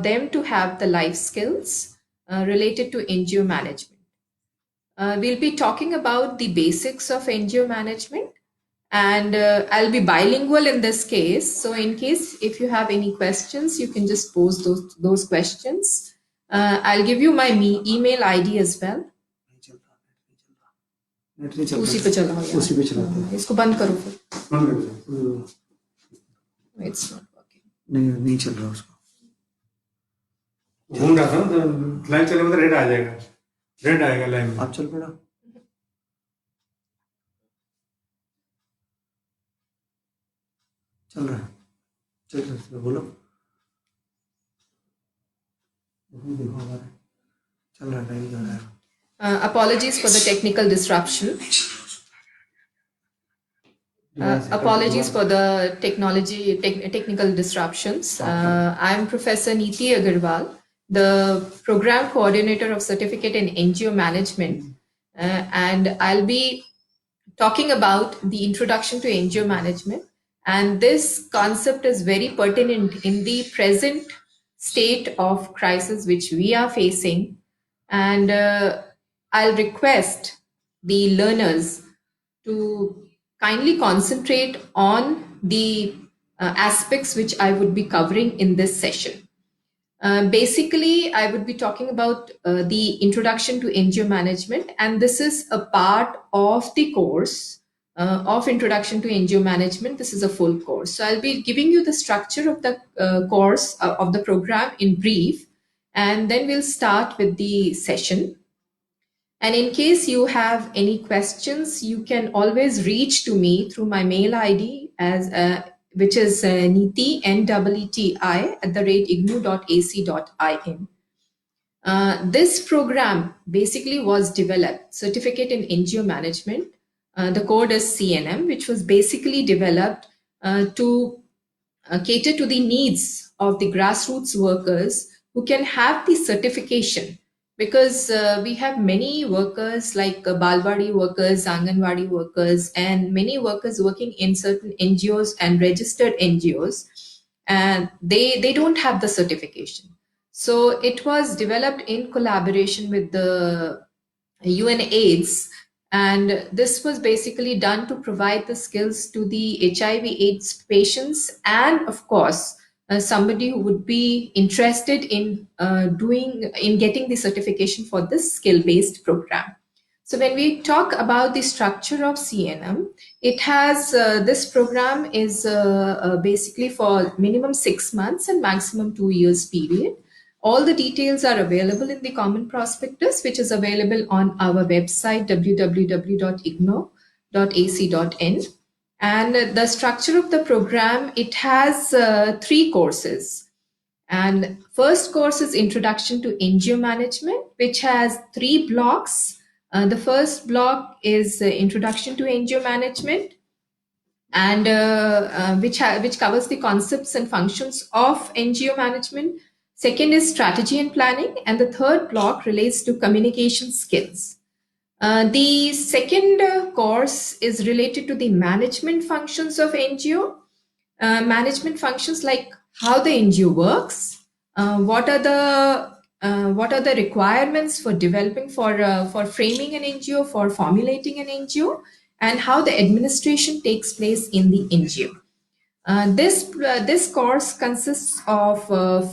them to have the life skills related to NGO management. We'll be talking about the basics of NGO management, and I'll be bilingual in this case. So in case if you have any questions, you can just pose those questions. I'll give you my email ID as well. उसी पे चला हो यार। उसी पे चला इसको बंद करो फिर। It's not working. नहीं चल रहा उसको। घूम रहा था तो लाइव चले मतलब रेड आ जाएगा, रेड आएगा लाइव में। आप चल पड़ा। चल रहा है, चल रहा है, बोलो। चल रहा है, लाइव चल रहा है। Apologies for the technical disruption. Apologies for the technical disruptions. I'm Professor Neeti Agarwal, the Program Coordinator of Certificate in NGO Management. And I'll be talking about the introduction to NGO management. And this concept is very pertinent in the present state of crisis which we are facing. And I'll request the learners to kindly concentrate on the aspects which I would be covering in this session. Basically, I would be talking about the introduction to NGO management, and this is a part of the course of introduction to NGO management. This is a full course. So I'll be giving you the structure of the course of the program in brief, and then we'll start with the session. And in case you have any questions, you can always reach to me through my mail ID, as which is neeti, N-E-E-T-I, @ignou.ac.in. This program basically was developed, Certificate in NGO Management. The code is CNM, which was basically developed to cater to the needs of the grassroots workers who can have the certification. Because we have many workers like Balwadi workers, Anganwadi workers, and many workers working in certain NGOs and registered NGOs, and they don't have the certification. So it was developed in collaboration with the UNAIDS, and this was basically done to provide the skills to the HIV/AIDS patients, and of course, somebody who would be interested in getting the certification for this skill-based program. So when we talk about the structure of CNM, it has this program is basically for minimum 6 months and maximum 2 years period. All the details are available in the common prospectus, which is available on our website www.ignou.ac.in. And the structure of the program, it has 3 courses. And first course is Introduction to NGO Management, which has 3 blocks. The first block is Introduction to NGO Management, and which covers the concepts and functions of NGO management. Second is Strategy and Planning, and the third block relates to communication skills. The second course is related to the management functions of NGO. Management functions like how the NGO works, what are the requirements for developing, for framing an NGO, for formulating an NGO, and how the administration takes place in the NGO. This course consists of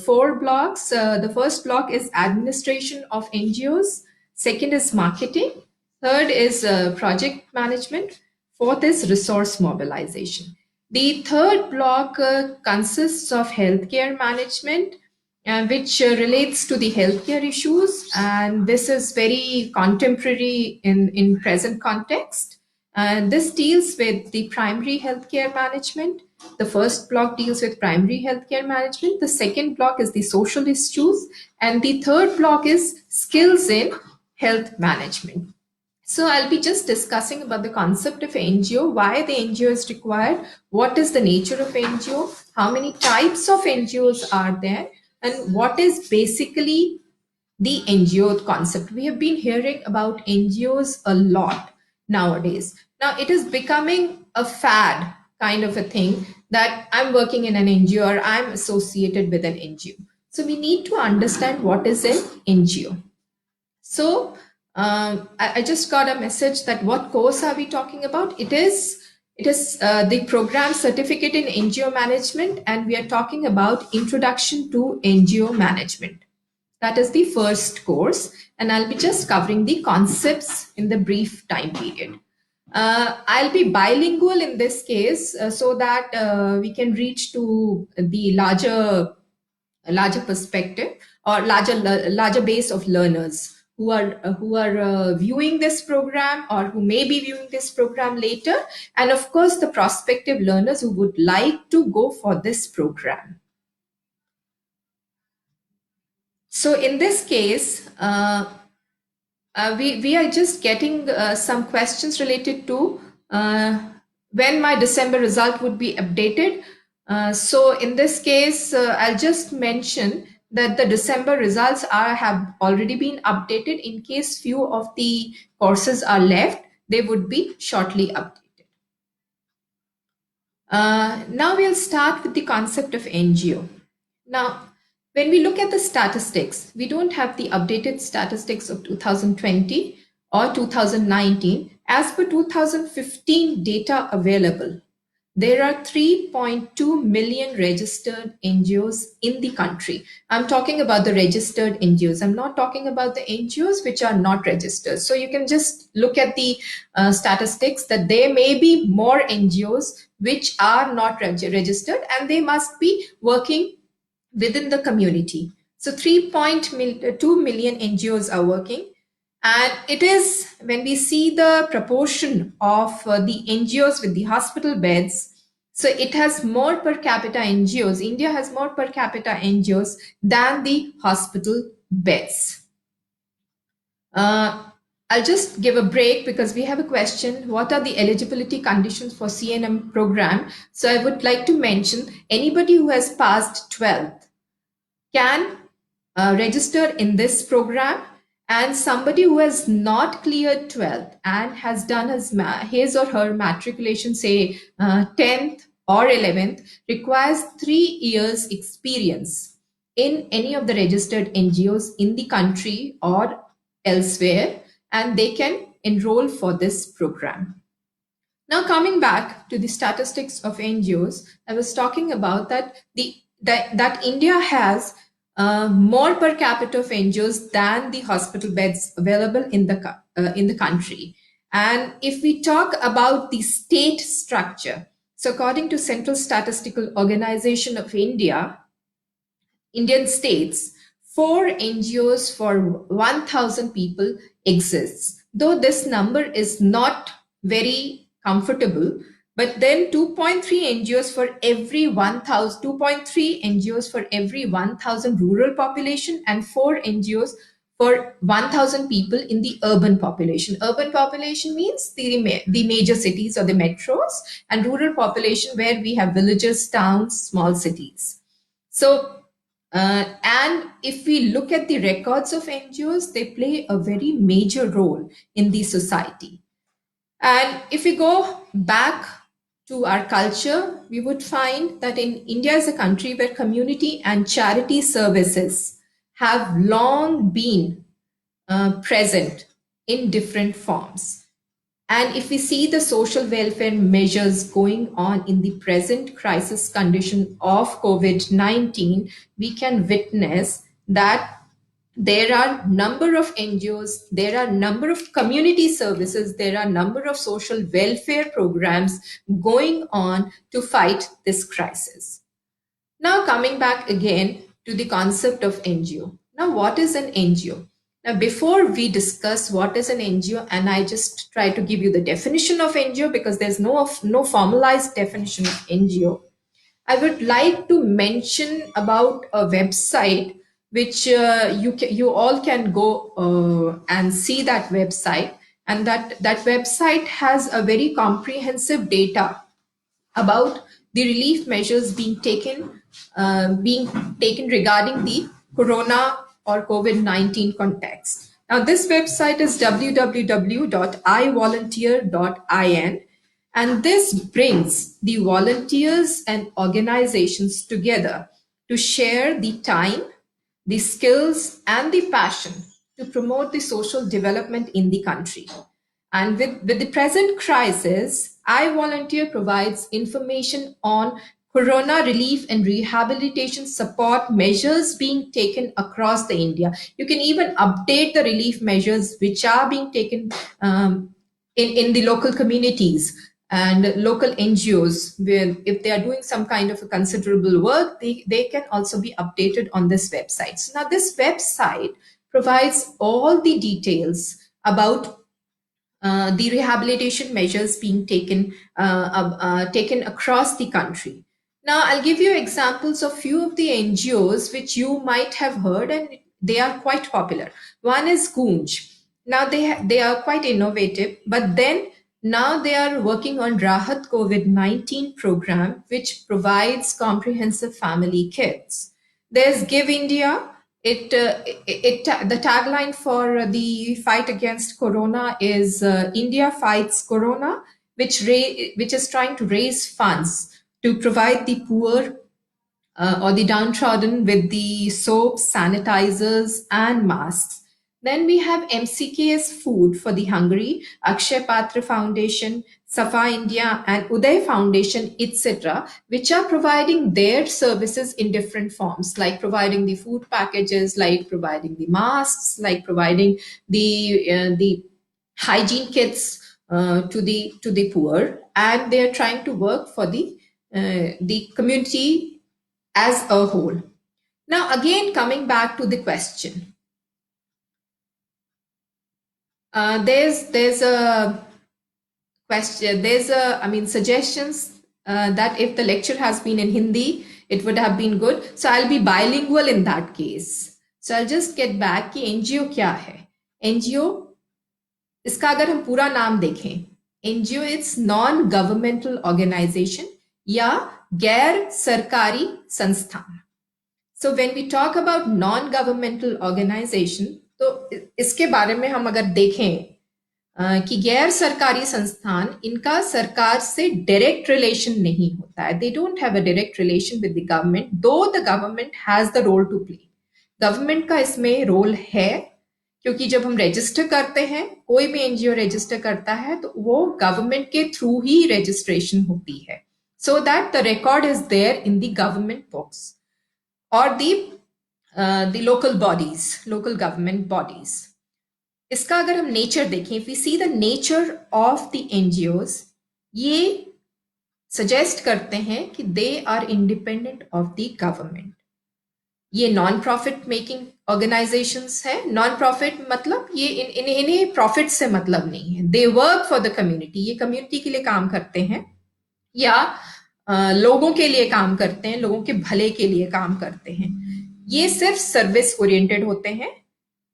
4 blocks. The first block is Administration of NGOs. Second is Marketing. Third is Project Management. Fourth is Resource Mobilization. The third block consists of Healthcare Management, which relates to the healthcare issues, and this is very contemporary in present context. And this deals with the primary healthcare management. The first block deals with primary healthcare management. The second block is the social issues. And the third block is skills in health management. So I'll be just discussing about the concept of NGO, why the NGO is required, what is the nature of NGO, how many types of NGOs are there, and what is basically the NGO concept. We have been hearing about NGOs a lot nowadays. Now it is becoming a fad kind of a thing that I'm working in an NGO or I'm associated with an NGO. So we need to understand what is an NGO. So I just got a message that what course are we talking about? It is the program certificate in NGO management, and we are talking about introduction to NGO management. That is the first course, and I'll be just covering the concepts in the brief time period. I'll be bilingual in this case so that we can reach to the larger perspective or larger base of learners who are viewing this program or who may be viewing this program later, and of course the prospective learners who would like to go for this program. So in this case, we are just getting some questions related to when my December result would be updated. So in this case, I'll just mention that the December results have already been updated. In case few of the courses are left, they would be shortly updated. Now we'll start with the concept of NGO. Now, when we look at the statistics, we don't have the updated statistics of 2020 or 2019. As per 2015 data available, there are 3.2 million registered NGOs in the country. I'm talking about the registered NGOs. I'm not talking about the NGOs which are not registered. So you can just look at the statistics that there may be more NGOs which are not registered, and they must be working within the community. So 3.2 million NGOs are working. And it is when we see the proportion of the NGOs with the hospital beds, so it has more per capita NGOs. India has more per capita NGOs than the hospital beds. I'll just give a break because we have a question. What are the eligibility conditions for CNM program? So I would like to mention anybody who has passed 12th can register in this program, and somebody who has not cleared 12th and has done his or her matriculation, say 10th or 11th, requires 3 years experience in any of the registered NGOs in the country or elsewhere, and they can enroll for this program. Now, coming back to the statistics of NGOs, I was talking about that India has more per capita of NGOs than the hospital beds available in the country. And if we talk about the state structure, so according to Central Statistical Organization of India, Indian states, 4 NGOs for 1,000 people exists. Though this number is not very comfortable, but then 2.3 NGOs for every 1,000, 2.3 NGOs for every 1,000 rural population, and 4 NGOs for 1,000 people in the urban population. Urban population means the major cities or the metros, and rural population where we have villages, towns, small cities. So, and if we look at the records of NGOs, they play a very major role in the society. And if we go back to our culture, we would find that in India is a country where community and charity services have long been present in different forms. And if we see the social welfare measures going on in the present crisis condition of COVID-19, we can witness that there are number of NGOs, there are number of community services, there are number of social welfare programs going on to fight this crisis. Now coming back again to the concept of NGO. Now what is an NGO? Now before we discuss what is an NGO, and I just try to give you the definition of NGO because there's no formalized definition of NGO, I would like to mention about a website which you all can go and see that website, and that website has a very comprehensive data about the relief measures being taken regarding the corona or COVID-19 context. Now this website is www.ivolunteer.in, and this brings the volunteers and organizations together to share the time, the skills, and the passion to promote the social development in the country. And with the present crisis, iVolunteer provides information on corona relief and rehabilitation support measures being taken across the India. You can even update the relief measures which are being taken in the local communities and local NGOs, where if they are doing some kind of a considerable work, they can also be updated on this website. So now this website provides all the details about the rehabilitation measures being taken across the country. Now, I'll give you examples of few of the NGOs which you might have heard, and they are quite popular. One is Goonj. Now, they are quite innovative, but then now they are working on Rahat COVID-19 program, which provides comprehensive family kits. There's Give India. The tagline for the fight against corona is India fights corona, which is trying to raise funds to provide the poor or the downtrodden with the soaps, sanitizers, and masks. Then we have MCK's Food for the Hungry, Akshay Patra Foundation, Safa India, and Uday Foundation, etc., which are providing their services in different forms, like providing the food packages, like providing the masks, like providing the hygiene kits to the poor, and they are trying to work for the community as a whole. Now, again, coming back to the question, there's a question, suggestions that if the lecture has been in Hindi, it would have been good. So I'll be bilingual in that case. So I'll just get back कि NGO क्या है? NGO, इसका अगर हम पूरा नाम देखें, NGO it's non governmental organisation या गैर सरकारी संस्थान. So when we talk about non-governmental organization, तो इसके बारे में हम अगर देखें कि गैर सरकारी संस्थान, इनका सरकार से डायरेक्ट रिलेशन नहीं होता है. They don't have a direct relation with the government, though the government has the role to play. Government का इसमें रोल है, क्योंकि जब हम रजिस्टर करते हैं, कोई भी एनजीओ रजिस्टर करता है, तो वो गवर्नमेंट के थ्रू ही रजिस्ट्रेशन होती है, so that the record is there in the government books or the local bodies, local government bodies. इसका अगर हम नेचर देखें, if we see the nature of the NGOs, ये सजेस्ट करते हैं कि they are independent of the government. ये non profit making organisations है. नॉन प्रॉफिट मतलब ये इन्हें प्रॉफिट से मतलब नहीं है. दे वर्क फॉर द कम्युनिटी. ये कम्युनिटी के लिए काम करते हैं या लोगों के लिए काम करते हैं, लोगों के भले के लिए काम करते हैं. ये सिर्फ सर्विस ओरिएंटेड होते हैं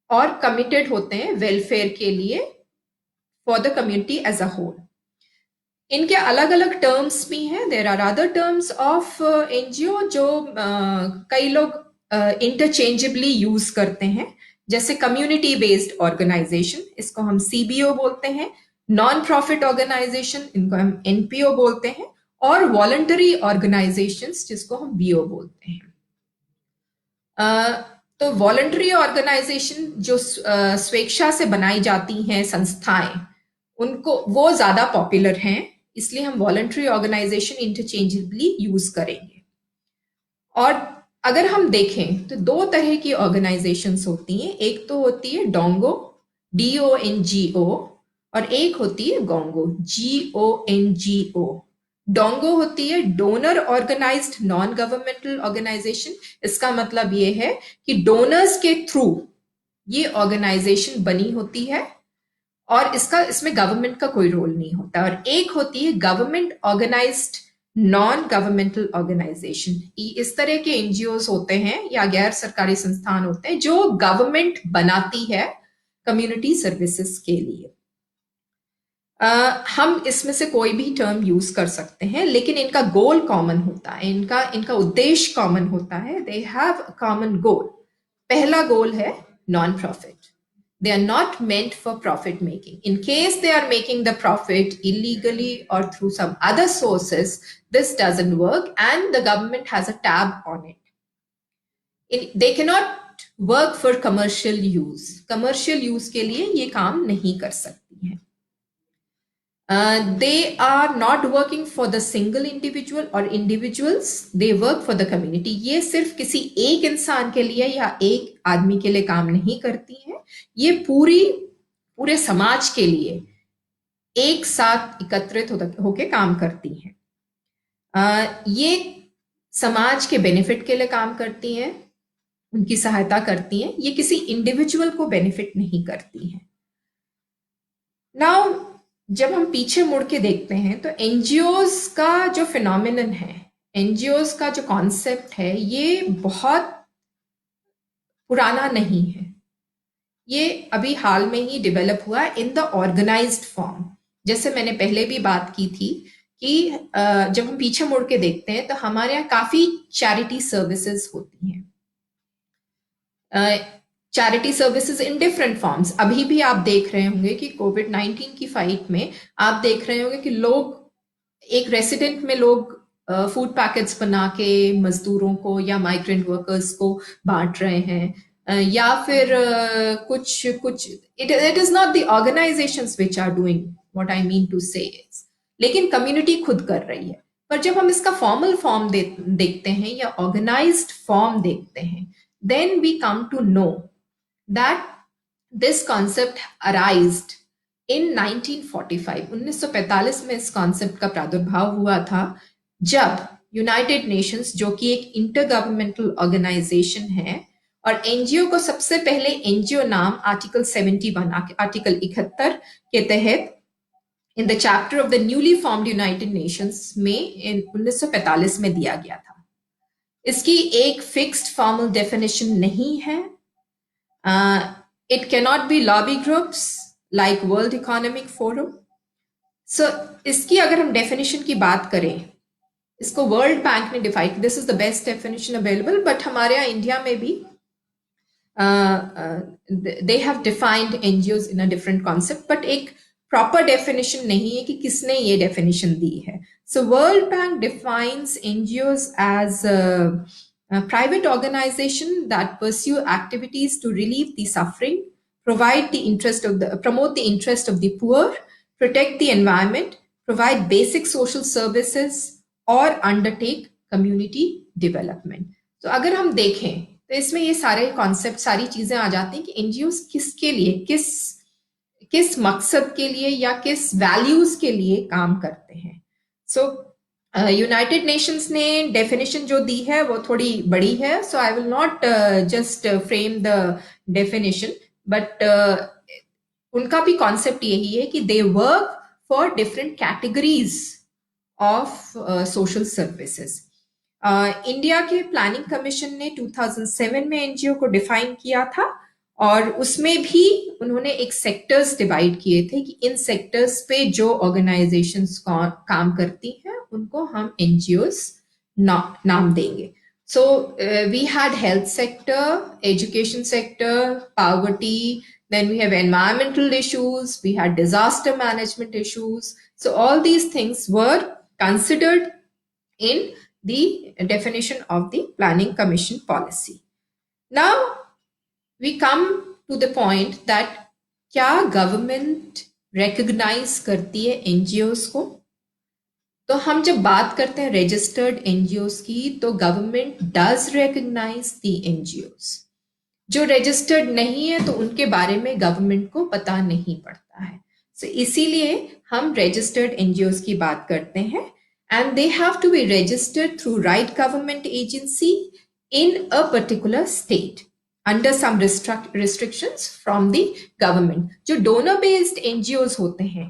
और कमिटेड होते हैं वेलफेयर के लिए for the community as a whole. इनके अलग अलग टर्म्स भी हैं. There are other terms of NGO जो कई लोग इंटरचेंजेबली यूज करते हैं, जैसे कम्युनिटी बेस्ड ऑर्गेनाइजेशन, इसको हम सीबीओ बोलते हैं. नॉन प्रॉफिट ऑर्गेनाइजेशन, इनको हम एनपीओ बोलते हैं. और वॉलंटरी ऑर्गेनाइजेशंस, जिसको हम वीओ बोलते हैं. तो वॉलंटरी ऑर्गेनाइजेशन जो स्वेच्छा से बनाई जाती हैं संस्थाएं, उनको वो ज्यादा पॉपुलर हैं, इसलिए हम वॉलंटरी ऑर्गेनाइजेशन इंटरचेंजेबली यूज करेंगे. और अगर हम देखें तो दो तरह की ऑर्गेनाइजेशंस होती हैं. एक तो होती है डोंगो, DONGO, और एक होती है गोंगो, GONGO. डोंगो होती है donor organised non governmental organisation. इसका मतलब ये है कि डोनर्स के थ्रू ये ऑर्गेनाइजेशन बनी होती है और इसमें गवर्नमेंट का कोई रोल नहीं होता. और एक होती है government organised non governmental organisation. इस तरह के एनजीओस होते हैं या गैर सरकारी संस्थान होते हैं जो गवर्नमेंट बनाती है कम्युनिटी सर्विसेज के लिए. हम इसमें से कोई भी टर्म यूज कर सकते हैं, लेकिन इनका गोल कॉमन होता है, इनका उद्देश्य कॉमन होता है. They have a common goal. पहला गोल है non profit. They are not meant for profit making. In case they are making the profit illegally or through some other sources, this doesn't work and the government has a tab on it. They cannot work for commercial use, commercial use के लिए ये काम नहीं कर सकती हैं। They are not working for the single individual or individuals, they work for the community. ये सिर्फ किसी एक इंसान के लिए या एक आदमी के लिए काम नहीं करती हैं, ये पूरे समाज के लिए एक साथ एकत्रित होके काम करती हैं। ये समाज के बेनिफिट के लिए काम करती हैं, उनकी सहायता करती हैं, ये किसी इंडिविजुअल को बेनिफिट नहीं करती हैं। नाउ जब हम पीछे मुड़ के देखते हैं तो एनजीओज का जो फिनोमिनन है, एनजीओज का जो कॉन्सेप्ट है, ये बहुत पुराना नहीं है, ये अभी हाल में ही डेवलप हुआ इन द ऑर्गेनाइज्ड फॉर्म। जैसे मैंने पहले भी बात की थी कि जब हम पीछे मुड़ के देखते हैं तो हमारे यहाँ काफी चैरिटी सर्विसेज होती हैं, charity services in different forms. अभी भी आप देख रहे होंगे कि कोविड-19 की फाइट में आप देख रहे होंगे कि लोग एक रेसिडेंट में लोग फूड पैकेट्स बना के मजदूरों को या माइग्रेंट वर्कर्स को बांट रहे हैं, या फिर कुछ it is not the organisations which are doing what I mean to say, लेकिन कम्युनिटी खुद कर रही है। पर जब हम इसका फॉर्मल फॉर्म देखते हैं या ऑर्गेनाइज्ड फॉर्म देखते हैं, then we come to know that this concept arised in 1945. 1945 में इस कॉन्सेप्ट का प्रादुर्भाव हुआ था, जब यूनाइटेड नेशंस, जो कि एक इंटर गवर्नमेंटल ऑर्गेनाइजेशन है, और एनजीओ को सबसे पहले एनजीओ नाम आर्टिकल 71 आर्टिकल 71 के तहत in the chapter of the newly formed United Nations में 1945 में दिया गया था। इसकी एक फिक्स्ड फॉर्मल डेफिनेशन नहीं है। It cannot be lobby groups like World Economic Forum. So इसकी अगर हम डेफिनेशन की बात करें, इसको वर्ल्ड बैंक ने define, this is the best definition available, but हमारे यहाँ इंडिया में भी they have defined NGOs in a different concept, but एक प्रॉपर डेफिनेशन नहीं है कि किसने ये डेफिनेशन दी है। So World Bank defines NGOs as a private organization that pursue activities to relieve the suffering, promote the interest of the poor, protect the environment, provide basic social services, or undertake community development. तो अगर हम देखें तो इसमें ये सारे concept, सारी चीजें आ जाती हैं कि एनजीओज किसके लिए, किस मकसद के लिए या किस वैल्यूज के लिए काम करते हैं। सो यूनाइटेड नेशंस ने डेफिनेशन जो दी है वो थोड़ी बड़ी है, so I will not just frame the definition, but उनका भी कॉन्सेप्ट यही है कि they work for different categories of social services. India के प्लानिंग कमीशन ने 2007 में एनजीओ को डिफाइन किया था, और उसमें भी उन्होंने एक सेक्टर्स डिवाइड किए थे कि इन सेक्टर्स पे जो ऑर्गेनाइजेशंस काम करती हैं उनको हम एनजीओस नाम देंगे। So we had health sector, education sector, poverty, then we have environmental issues, we had disaster management issues. So all these things were considered in the definition of the Planning Commission policy. Now we come to the point that क्या government recognise करती है NGOs को? तो हम जब बात करते हैं रजिस्टर्ड एनजीओस की, तो government does recognise the NGOs. जो रजिस्टर्ड नहीं है तो उनके बारे में गवर्नमेंट को पता नहीं पड़ता है। सो इसीलिए हम रजिस्टर्ड एनजीओस की बात करते हैं, and they have to be registered through right government agency in a particular state under some restrictions from the government. जो donor based NGOs होते हैं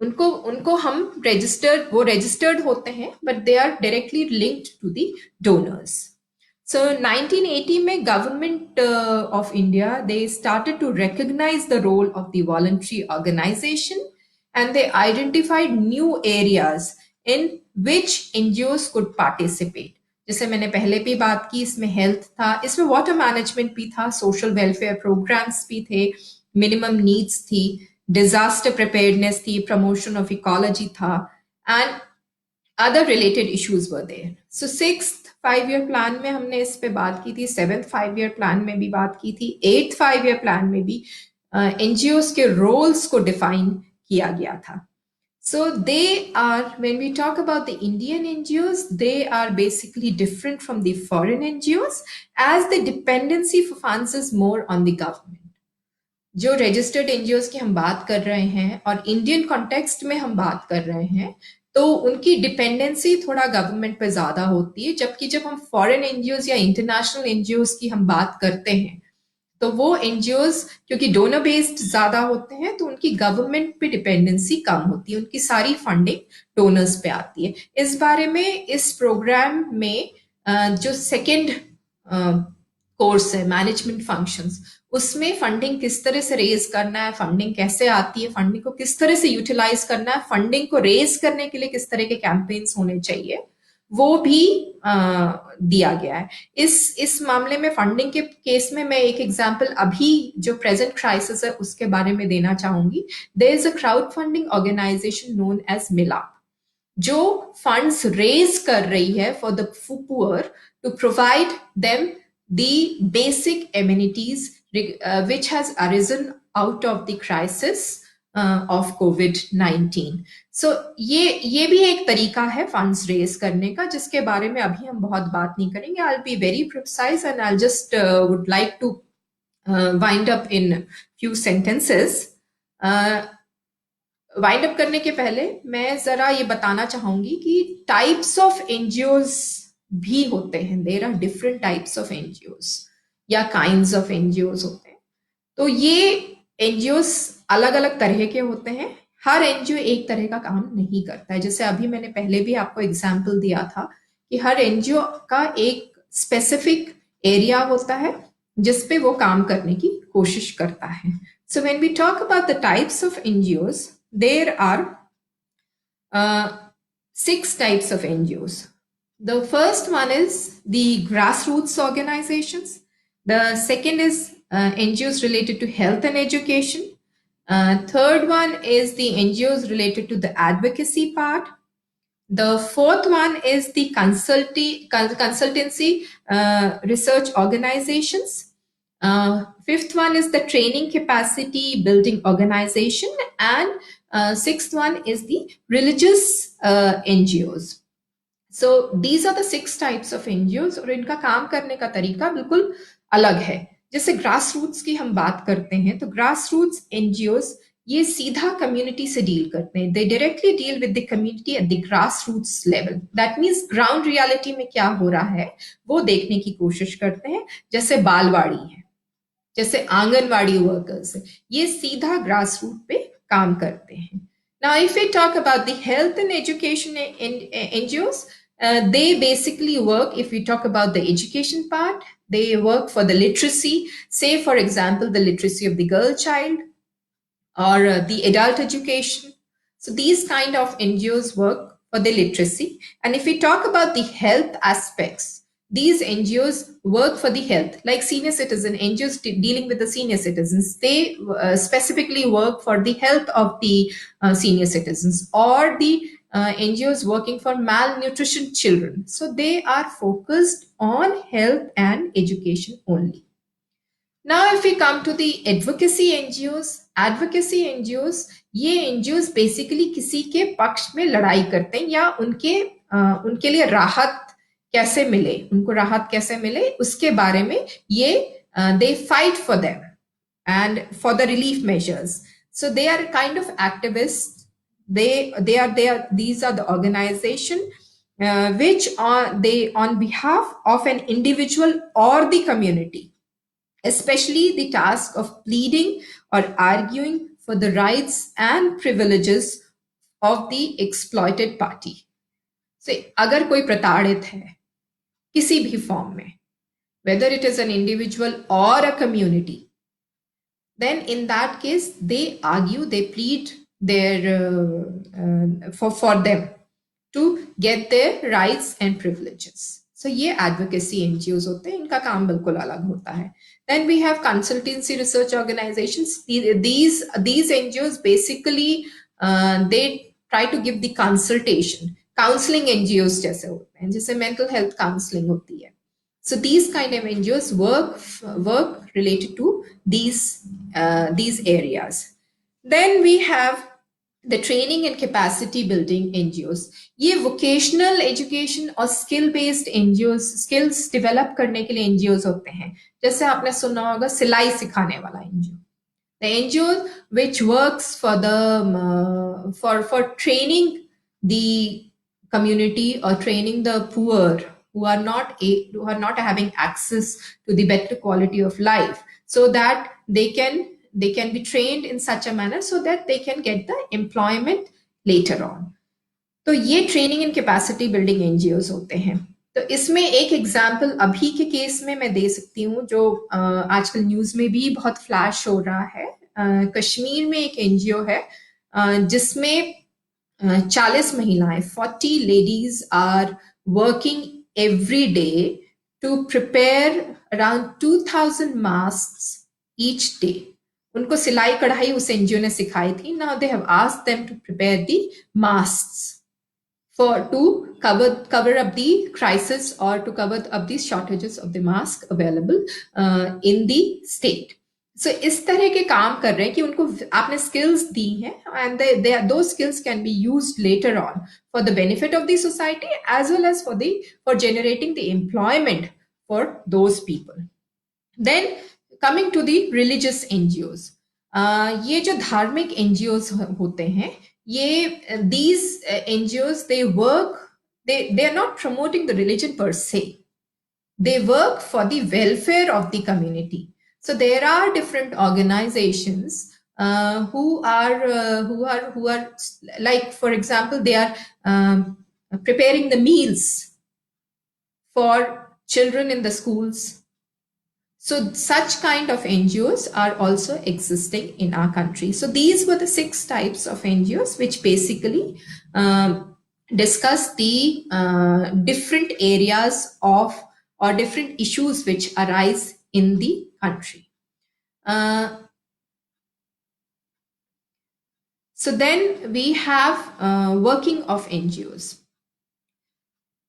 उनको हम registered होते हैं, but they are directly linked to the donors. So 1980 में government of India, they started to recognize the role of the voluntary organization, and they identified new areas in which NGOs could participate. जैसे मैंने पहले भी बात की, इसमें health था, इसमें वाटर मैनेजमेंट भी था, सोशल वेलफेयर प्रोग्राम्स भी थे, मिनिमम नीड्स थी, डिजास्टर प्रिपेयर्डनेस थी, प्रमोशन ऑफ इकोलॉजी था, and other related issues were there. So 6th 5 year plan में हमने इस पे बात की थी, 7th 5 ईयर प्लान में भी बात की थी, 8th 5 ईयर प्लान में भी एनजीओज के रोल्स को डिफाइन किया गया था. So they are, when we talk about the Indian NGOs, they are basically different from the foreign NGOs as the dependency for funds is more on the government. जो registered NGOs की हम बात कर रहे हैं और Indian context में हम बात कर रहे हैं, तो उनकी डिपेंडेंसी थोड़ा गवर्नमेंट पे ज्यादा होती है, जबकि जब हम फॉरेन एनजीओज या इंटरनेशनल एनजीओज की हम बात करते हैं तो वो एनजीओज क्योंकि डोनर बेस्ड ज्यादा होते हैं तो उनकी गवर्नमेंट पे डिपेंडेंसी कम होती है, उनकी सारी फंडिंग डोनर्स पे आती है. इस बारे में इस प्रोग्राम में जो सेकंड कोर्स है मैनेजमेंट फंक्शंस, उसमें फंडिंग किस तरह से रेज करना है, फंडिंग कैसे आती है, फंडिंग को किस तरह से यूटिलाइज करना है, फंडिंग को रेज करने के लिए किस तरह के कैंपेन्स होने चाहिए, वो भी दिया गया है. इस मामले में फंडिंग के केस में मैं एक एग्जांपल अभी जो प्रेजेंट क्राइसिस है उसके बारे में देना चाहूंगी. There is a crowd funding organisation known as Milaap, जो फंड्स रेज कर रही है for the poor to provide them the basic amenities which has arisen out of the crisis of COVID-19. So ये भी एक तरीका है फंड्स रेज करने का, जिसके बारे में अभी हम बहुत बात नहीं करेंगे. I'll be very precise and I'll just would like to wind up in few sentences. Wind up करने के पहले मैं जरा ये बताना चाहूंगी कि टाइप्स ऑफ एनजीओज भी होते हैं. There are different types of NGOs या काइंड्स ऑफ एनजीओज होते हैं. तो ये एनजीओज अलग अलग तरह के होते हैं. हर एनजीओ एक तरह का काम नहीं करता है. जैसे अभी मैंने पहले भी आपको एग्जाम्पल दिया था कि हर एनजीओ का एक स्पेसिफिक एरिया होता है जिसपे वो काम करने की कोशिश करता है. So when we talk about the types of NGOs, there are 6 types of NGOs. The first one is the grassroots organizations. The second is NGOs related to health and education. Third one is the NGOs related to the advocacy part. The fourth one is the consultancy research organizations. Fifth one is the training capacity building organization, and sixth one is the religious NGOs. So these are the 6 types of NGOs और इनका काम करने का तरीका बिल्कुल अलग है. जैसे ग्रास रूट्स की हम बात करते हैं तो ग्रास रूट्स NGOs ये सीधा कम्युनिटी से डील करते हैं. They directly deal with the community at the grass roots level. That means ground reality में क्या हो रहा है वो देखने की कोशिश करते हैं. जैसे बालवाड़ी है, जैसे आंगनवाड़ी वर्कर्स है, ये सीधा ग्रास रूट पे काम करते हैं. Now, if we talk about the health and education NGOs, they basically work, if we talk about the education part, they work for the literacy, say for example, the literacy of the girl child or the adult education. So these kind of NGOs work for the literacy. And if we talk about the health aspects, these NGOs work for the health, like senior citizen NGOs dealing with the senior citizens. They specifically work for the health of the senior citizens, or the NGOs working for malnutrition children. So they are focused on health and education only. Now, if we come to the advocacy NGOs, ये NGOs basically किसी के पक्ष में लड़ाई करते हैं या उनके लिए राहत कैसे मिले, उनको राहत कैसे मिले उसके बारे में ये they fight for them and for the relief measures. So they are kind of activists. These are the organization which are they on behalf of an individual or the community, especially the task of pleading or arguing for the rights and privileges of the exploited party. So, अगर कोई प्रताड़ित है किसी भी form में, whether it is an individual or a community, then in that case they argue, they plead their for them to get their rights and privileges. So ये advocacy NGOs होते हैं, इनका काम बिल्कुल अलग होता है. Then we have consultancy research organizations. These NGOs basically they try to give the consultation. Counselling NGOs जैसे होते हैं, जैसे मेंटल हेल्थ काउंसलिंग होती है. So these kind of NGOs work related to these areas. Then we have the training and capacity building NGOs. ये vocational education और skill based NGOs, skills develop करने के लिए NGOs होते हैं. जैसे आपने सुना होगा सिलाई सिखाने वाला NGO. The NGO which works for the for training the community or training the poor who are not having access to the better quality of life, so that they can be trained in such a manner so that they can get the employment later on. तो ये training and capacity building NGOs होते हैं. तो इसमें एक example अभी के case में मैं दे सकती हूँ जो आजकल न्यूज में भी बहुत फ्लैश हो रहा है. कश्मीर में एक एनजीओ है जिसमें 40 महिलाएं 40 ladies are working every day to prepare around 2000 mask each day. उनको सिलाई कढ़ाई उस एनजीओ ने सिखाई थी. Now they have asked them to prepare the mask to cover up the crisis or to cover up the shortages of the mask available in the state. So इस तरह के काम कर रहे हैं कि उनको आपने skills दी हैं and those skills can be used later on for the benefit of the society as well as for generating the employment for those people. Then coming to the religious NGOs, ये जो धार्मिक NGOs होते हैं, ये these NGOs they work, they are not promoting the religion per se. They work for the welfare of the community. So there are different organizations who are like, for example, they are preparing the meals for children in the schools. So such kind of NGOs are also existing in our country. So these were the 6 types of NGOs which basically discuss the different areas of or different issues which arise in the country. So then we have working of NGOs.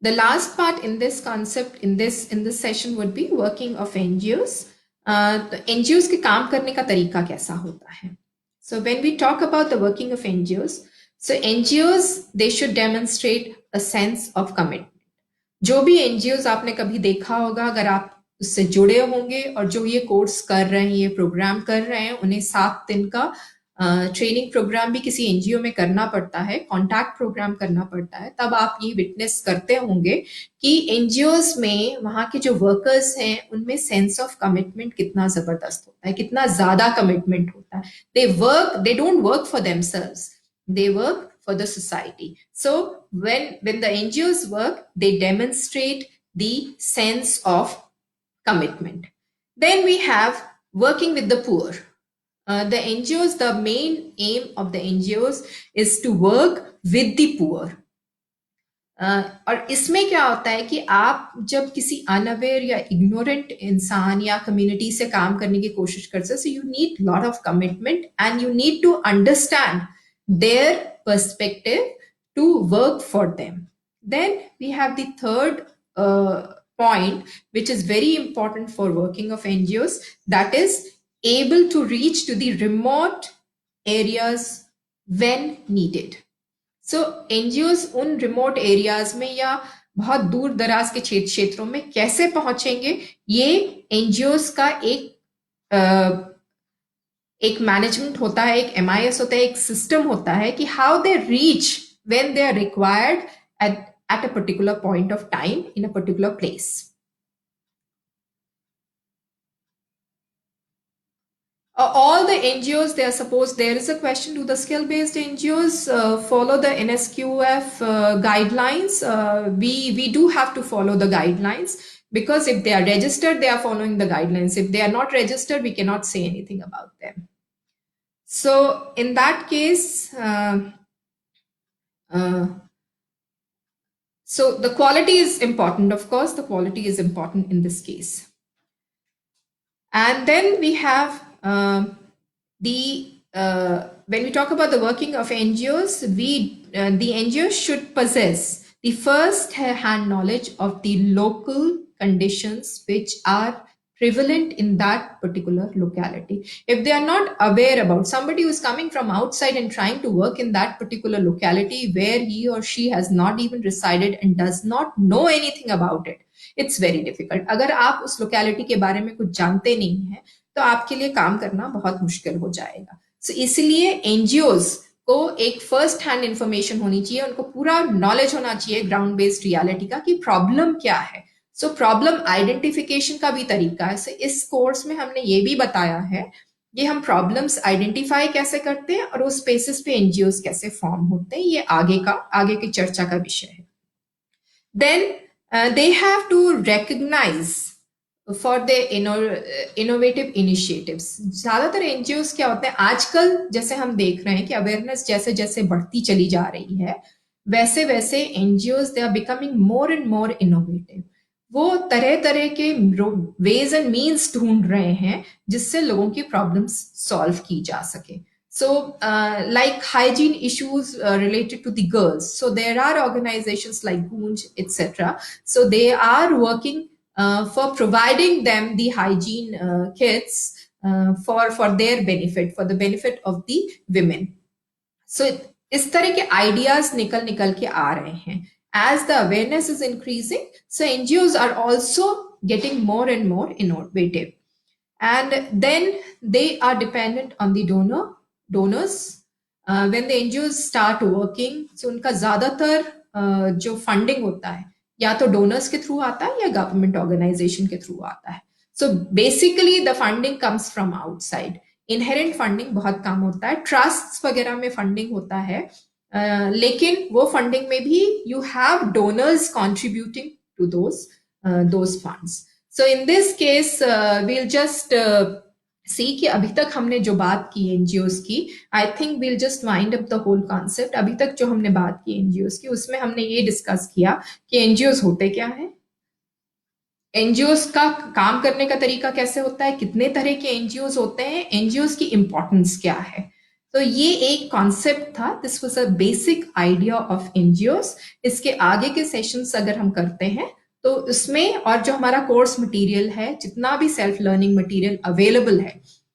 The last part in this concept in this session would be working of NGOs. तो NGOs के काम करने का तरीका कैसा होता है? So when we talk about the working of NGOs, so NGOs they should demonstrate a sense of commitment. जो भी NGOs आपने कभी देखा होगा, अगर आप उससे जुड़े होंगे और जो ये कोर्स कर रहे हैं, ये प्रोग्राम कर रहे हैं, उन्हें 7 दिन का ट्रेनिंग प्रोग्राम भी किसी एनजीओ में करना पड़ता है, कॉन्टैक्ट प्रोग्राम करना पड़ता है, तब आप ये विटनेस करते होंगे कि एनजीओज में वहां के जो वर्कर्स हैं उनमें सेंस ऑफ कमिटमेंट कितना जबरदस्त होता है, कितना ज्यादा कमिटमेंट होता है. They don't work for themselves, they work for the society. So when the NGOs work, they demonstrate the sense of commitment. Then we have working with the poor. The NGOs, the main aim of the NGOs is to work with the poor. और इसमें क्या होता है कि आप जब किसी unaware या इग्नोरेंट इंसान या कम्युनिटी से काम करने की कोशिश करते हैं, so you need lot of commitment and you need to understand their perspective to work for them. Then we have the third point, which is very important for working of NGOs, that is able to reach to the remote areas when needed. So NGOs उन remote areas में या बहुत दूर दराज के क्षेत्रों में कैसे पहुंचेंगे, ये NGOs का एक मैनेजमेंट होता है, एक MIS होता है, एक सिस्टम होता है कि how they reach when they are required at a particular point of time in a particular place. All the NGOs, they are supposed, there is a question, do the skill-based NGOs follow the NSQF guidelines? We do have to follow the guidelines, because if they are registered, they are following the guidelines. If they are not registered, we cannot say anything about them. So in that case, so the quality is important, of course, the quality is important in this case. And then we have when we talk about the working of NGOs, we the NGO should possess the first hand knowledge of the local conditions which are prevalent in that particular locality. If they are not aware about, somebody who is coming from outside and trying to work in that particular locality where he or she has not even resided and does not know anything about it, it's very difficult. अगर आप उस locality के बारे में कुछ जानते नहीं हैं तो आपके लिए काम करना बहुत मुश्किल हो जाएगा. So इसलिए NGOs को एक फर्स्ट हैंड इंफॉर्मेशन होनी चाहिए, उनको पूरा नॉलेज होना चाहिए ग्राउंड बेस्ड रियलिटी का कि प्रॉब्लम क्या है. सो प्रॉब्लम आइडेंटिफिकेशन का भी तरीका है. So, इस कोर्स में हमने ये भी बताया है कि हम प्रॉब्लम्स आइडेंटिफाई कैसे करते हैं और उस बेसिस पे एनजीओस कैसे फॉर्म होते हैं. ये आगे की चर्चा का विषय है. Then they have to recognise for the innovative initiatives. ज्यादातर एनजीओस क्या होते हैं आजकल, जैसे हम देख रहे हैं कि अवेयरनेस जैसे जैसे बढ़ती चली जा रही है, वैसे वैसे NGOs they are becoming more and more innovative. वो तरह तरह के वेज एंड मीन्स ढूंढ रहे हैं जिससे लोगों की प्रॉब्लम्स सॉल्व की जा सके. So, like hygiene issues related to the girls. So, there are organizations like Goonj, etc. So, they are working for providing them the hygiene kits for their benefit, for the benefit of the women. So, इस तरह के ideas निकल के आ रहे हैं. As the awareness is increasing, so NGOs are also getting more and more innovative. And then they are dependent on the donors. When the NGOs start working, so उनका ज़्यादातर जो फंडिंग होता है या तो डोनर्स के थ्रू आता है या गवर्नमेंट ऑर्गेनाइजेशन के थ्रू आता है. So basically the funding comes from outside. Inherent funding बहुत कम होता है, ट्रस्ट वगैरह में फंडिंग होता है, लेकिन वो फंडिंग में भी you have donors contributing to those funds. So in this case we'll just see कि अभी तक हमने जो बात की एनजीओस की, I think we'll just wind up the whole concept. अभी तक जो हमने बात की एनजीओस की, उसमें हमने ये डिस्कस किया कि एनजीओस होते क्या है, एनजीओस का काम करने का तरीका कैसे होता है, कितने तरह के एनजीओस होते हैं, एनजीओस की इंपॉर्टेंस क्या है. तो ये एक कॉन्सेप्ट था. This was a basic idea of NGOs. इसके आगे के सेशंस अगर हम करते हैं तो उसमें, और जो हमारा कोर्स मटेरियल है, जितना भी सेल्फ लर्निंग मटेरियल अवेलेबल है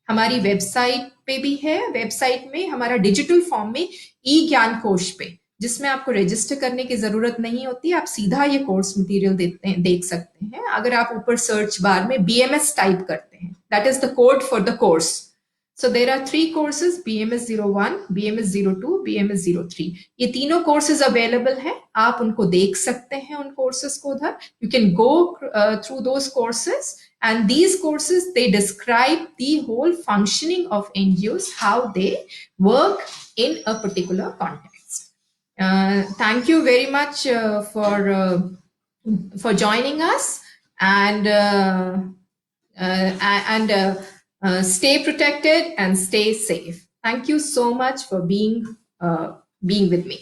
हमारी वेबसाइट पे भी है. वेबसाइट में हमारा डिजिटल फॉर्म में ई ज्ञान कोश पे, जिसमें आपको रजिस्टर करने की जरूरत नहीं होती, आप सीधा ये कोर्स मटेरियल देख सकते हैं. अगर आप ऊपर सर्च बार में BMS टाइप करते हैं, that is the code for the course. So there are 3 courses: BMS 01, BMS 02, BMS 03. ये तीनों courses available हैं. आप उनको देख सकते हैं, उन courses को उधर. You can go through those courses, and these courses, they describe the whole functioning of NGOs, how they work in a particular context. Thank you very much for joining us, and stay protected and stay safe. Thank you so much for being with me.